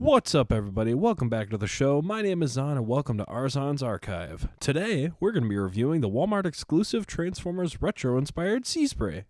What's up, everybody? Welcome back to the show. My name is Zon, and welcome to Arzon's Archive. Today, we're going to be reviewing the Walmart exclusive Transformers retro-inspired Seaspray.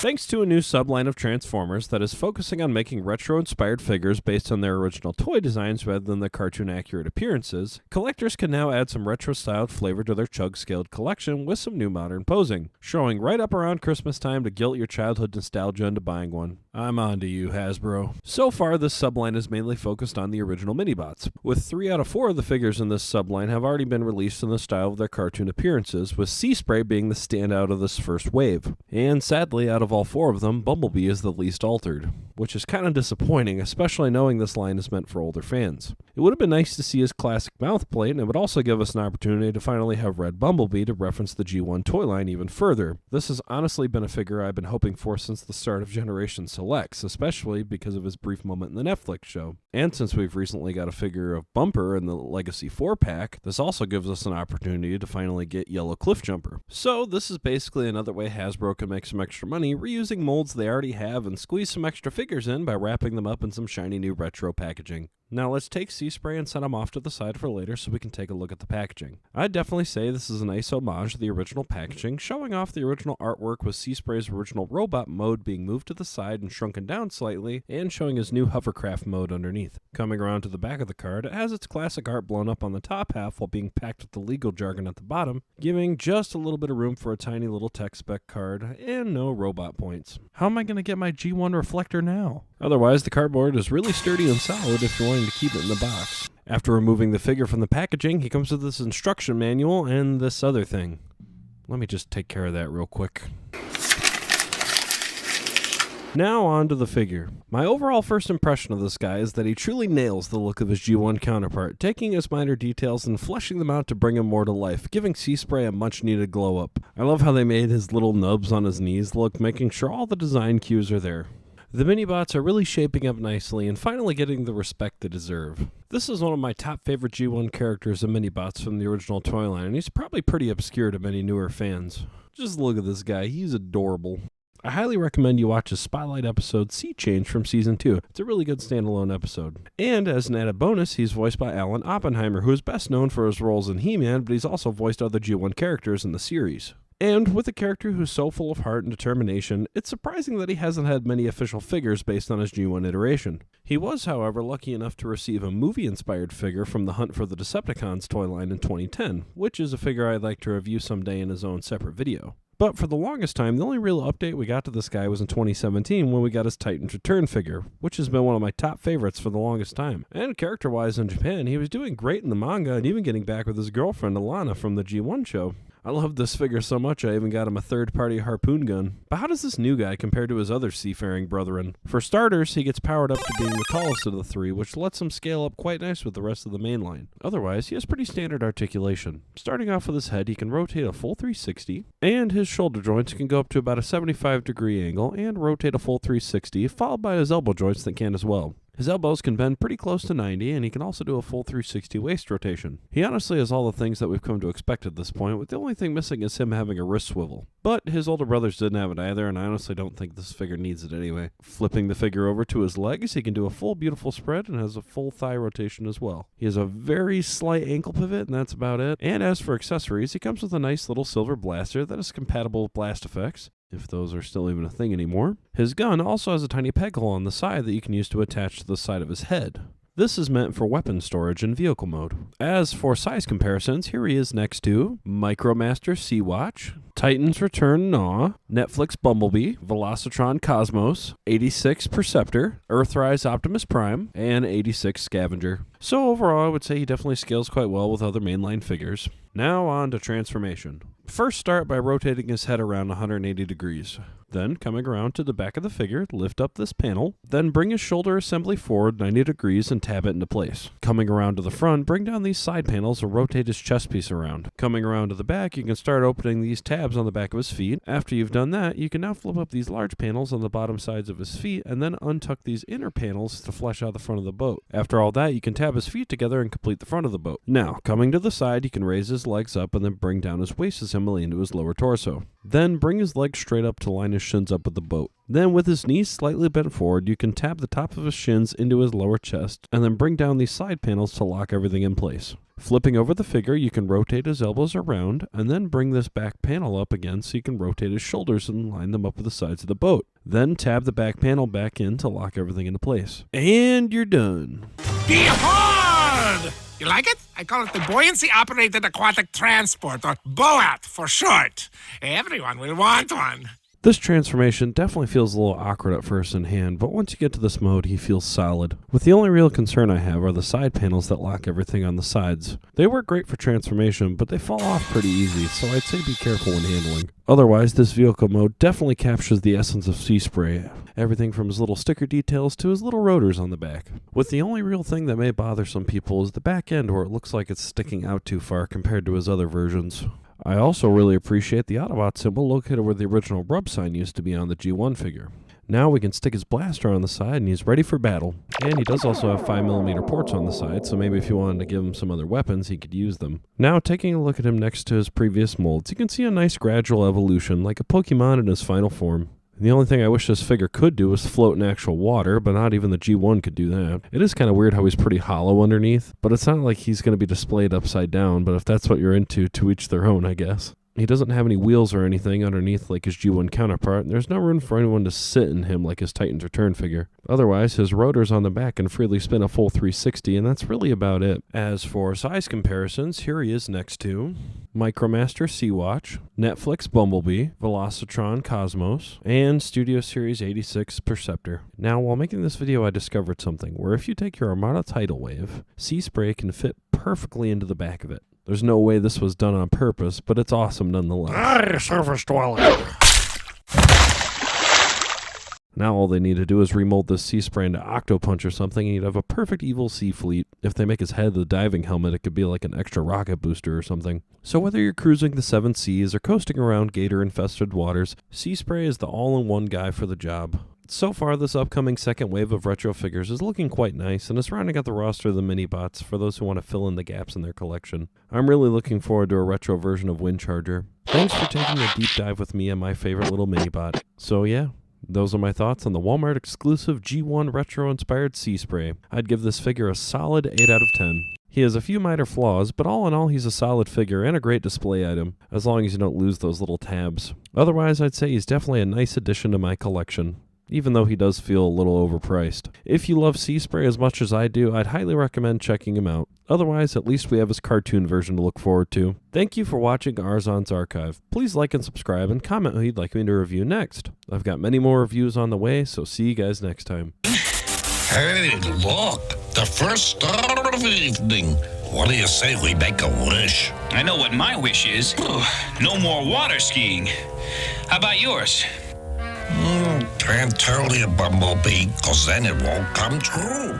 Thanks to a new subline of Transformers that is focusing on making retro-inspired figures based on their original toy designs rather than their cartoon-accurate appearances, collectors can now add some retro-styled flavor to their chug-scaled collection with some new modern posing, showing right up around Christmas time to guilt your childhood nostalgia into buying one. I'm on to you, Hasbro. So far, this subline is mainly focused on the original Minibots, with 3 out of 4 of the figures in this subline have already been released in the style of their cartoon appearances, with Seaspray being the standout of this first wave. And sadly, out of all 4 of them, Bumblebee is the least altered, which is kind of disappointing, especially knowing this line is meant for older fans. It would have been nice to see his classic mouth plate, and it would also give us an opportunity to finally have Red Bumblebee to reference the G1 toy line even further. This has honestly been a figure I've been hoping for since the start of Generation Selects, especially because of his brief moment in the Netflix show. And since we've recently got a figure of Bumper in the Legacy 4-pack, this also gives us an opportunity to finally get Yellow Cliffjumper. So this is basically another way Hasbro can make some extra money, reusing molds they already have and squeeze some extra figures in by wrapping them up in some shiny new retro packaging. Now let's take Seaspray and set him off to the side for later so we can take a look at the packaging. I'd definitely say this is a nice homage to the original packaging, showing off the original artwork with Seaspray's original robot mode being moved to the side and shrunken down slightly, and showing his new hovercraft mode underneath. Coming around to the back of the card, it has its classic art blown up on the top half while being packed with the legal jargon at the bottom, giving just a little bit of room for a tiny little tech spec card, and no robot points. How am I going to get my G1 reflector now? Otherwise, the cardboard is really sturdy and solid if you're wanting to keep it in the box. After removing the figure from the packaging, he comes with this instruction manual and this other thing. Let me just take care of that real quick. Now on to the figure. My overall first impression of this guy is that he truly nails the look of his G1 counterpart, taking his minor details and fleshing them out to bring him more to life, giving Seaspray a much needed glow up. I love how they made his little nubs on his knees look, making sure all the design cues are there. The Minibots are really shaping up nicely and finally getting the respect they deserve. This is one of my top favorite G1 characters of Minibots from the original toy line, and he's probably pretty obscure to many newer fans. Just look at this guy, he's adorable. I highly recommend you watch his Spotlight episode, Sea Change, from Season 2. It's a really good standalone episode. And as an added bonus, he's voiced by Alan Oppenheimer, who is best known for his roles in He-Man, but he's also voiced other G1 characters in the series. And with a character who's so full of heart and determination, it's surprising that he hasn't had many official figures based on his G1 iteration. He was, however, lucky enough to receive a movie-inspired figure from the Hunt for the Decepticons toy line in 2010, which is a figure I'd like to review someday in his own separate video. But for the longest time, the only real update we got to this guy was in 2017 when we got his Titans Return figure, which has been one of my top favorites for the longest time. And character-wise in Japan, he was doing great in the manga and even getting back with his girlfriend Alana from the G1 show. I love this figure so much I even got him a third-party harpoon gun. But how does this new guy compare to his other seafaring brethren? For starters, he gets powered up to being the tallest of the 3, which lets him scale up quite nice with the rest of the main line. Otherwise, he has pretty standard articulation. Starting off with his head, he can rotate a full 360, and his shoulder joints can go up to about a 75-degree angle and rotate a full 360, followed by his elbow joints that can as well. His elbows can bend pretty close to 90, and he can also do a full 360 waist rotation. He honestly has all the things that we've come to expect at this point, with the only thing missing is him having a wrist swivel. But his older brothers didn't have it either, and I honestly don't think this figure needs it anyway. Flipping the figure over to his legs, he can do a full beautiful spread and has a full thigh rotation as well. He has a very slight ankle pivot, and that's about it. And as for accessories, he comes with a nice little silver blaster that is compatible with blast effects, if those are still even a thing anymore. His gun also has a tiny peg hole on the side that you can use to attach to the side of his head. This is meant for weapon storage in vehicle mode. As for size comparisons, here he is next to Micromaster Sea-Watch, Titans Return Gnaw, Netflix Bumblebee, Velocitron Cosmos, 86 Perceptor, Earthrise Optimus Prime, and 86 Scavenger. So overall, I would say he definitely scales quite well with other mainline figures. Now on to transformation. First start by rotating his head around 180 degrees. Then, coming around to the back of the figure, lift up this panel, then bring his shoulder assembly forward 90 degrees and tab it into place. Coming around to the front, bring down these side panels and rotate his chest piece around. Coming around to the back, you can start opening these tabs tabs on the back of his feet. After you've done that, you can now flip up these large panels on the bottom sides of his feet and then untuck these inner panels to flesh out the front of the boat. After all that, you can tab his feet together and complete the front of the boat. Now, coming to the side, you can raise his legs up and then bring down his waist assembly into his lower torso. Then bring his legs straight up to line his shins up with the boat. Then with his knees slightly bent forward, you can tab the top of his shins into his lower chest and then bring down these side panels to lock everything in place. Flipping over the figure, you can rotate his elbows around and then bring this back panel up again so you can rotate his shoulders and line them up with the sides of the boat. Then tab the back panel back in to lock everything into place. And you're done. Behold! You like it? I call it the Buoyancy Operated Aquatic Transport, or BOAT for short. Everyone will want one. This transformation definitely feels a little awkward at first in hand, but once you get to this mode, he feels solid. With the only real concern I have are the side panels that lock everything on the sides. They work great for transformation, but they fall off pretty easy, so I'd say be careful when handling. Otherwise, this vehicle mode definitely captures the essence of Seaspray. Everything from his little sticker details to his little rotors on the back. With the only real thing that may bother some people is the back end where it looks like it's sticking out too far compared to his other versions. I also really appreciate the Autobot symbol located where the original rub sign used to be on the G1 figure. Now we can stick his blaster on the side and he's ready for battle. And he does also have 5mm ports on the side, so maybe if you wanted to give him some other weapons, he could use them. Now taking a look at him next to his previous molds, you can see a nice gradual evolution, like a Pokemon in his final form. The only thing I wish this figure could do was float in actual water, but not even the G1 could do that. It is kind of weird how he's pretty hollow underneath, but it's not like he's going to be displayed upside down, but if that's what you're into, to each their own, I guess. He doesn't have any wheels or anything underneath like his G1 counterpart, and there's no room for anyone to sit in him like his Titan's Return figure. Otherwise, his rotors on the back can freely spin a full 360, and that's really about it. As for size comparisons, here he is next to Micromaster Sea-Watch, Netflix Bumblebee, Velocitron Cosmos, and Studio Series 86 Perceptor. Now, while making this video, I discovered something, where if you take your Armada Tidal Wave, Seaspray can fit perfectly into the back of it. There's no way this was done on purpose, but it's awesome nonetheless. Surface dweller. Now all they need to do is remold this Seaspray into Octopunch or something, and you'd have a perfect evil sea fleet. If they make his head the diving helmet, it could be like an extra rocket booster or something. So whether you're cruising the 7 seas or coasting around gator-infested waters, Seaspray is the all-in-one guy for the job. So far, this upcoming second wave of retro figures is looking quite nice, and is rounding out the roster of the mini-bots for those who want to fill in the gaps in their collection. I'm really looking forward to a retro version of Windcharger. Thanks for taking a deep dive with me and my favorite little mini-bot. So yeah, those are my thoughts on the Walmart exclusive G1 retro-inspired Seaspray. I'd give this figure a solid 8 out of 10. He has a few minor flaws, but all in all he's a solid figure and a great display item, as long as you don't lose those little tabs. Otherwise, I'd say he's definitely a nice addition to my collection, even though he does feel a little overpriced. If you love Seaspray as much as I do, I'd highly recommend checking him out. Otherwise, at least we have his cartoon version to look forward to. Thank you for watching Arzon's Archive. Please like and subscribe and comment who you'd like me to review next. I've got many more reviews on the way, so see you guys next time. Hey, look, the first star of the evening. What do you say we make a wish? I know what my wish is. No more water skiing. How about yours? Can't tell you, Bumblebee, because then it won't come true.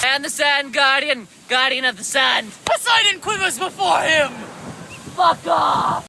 And the Sand Guardian, Guardian of the Sand. Poseidon quivers before him! Fuck off!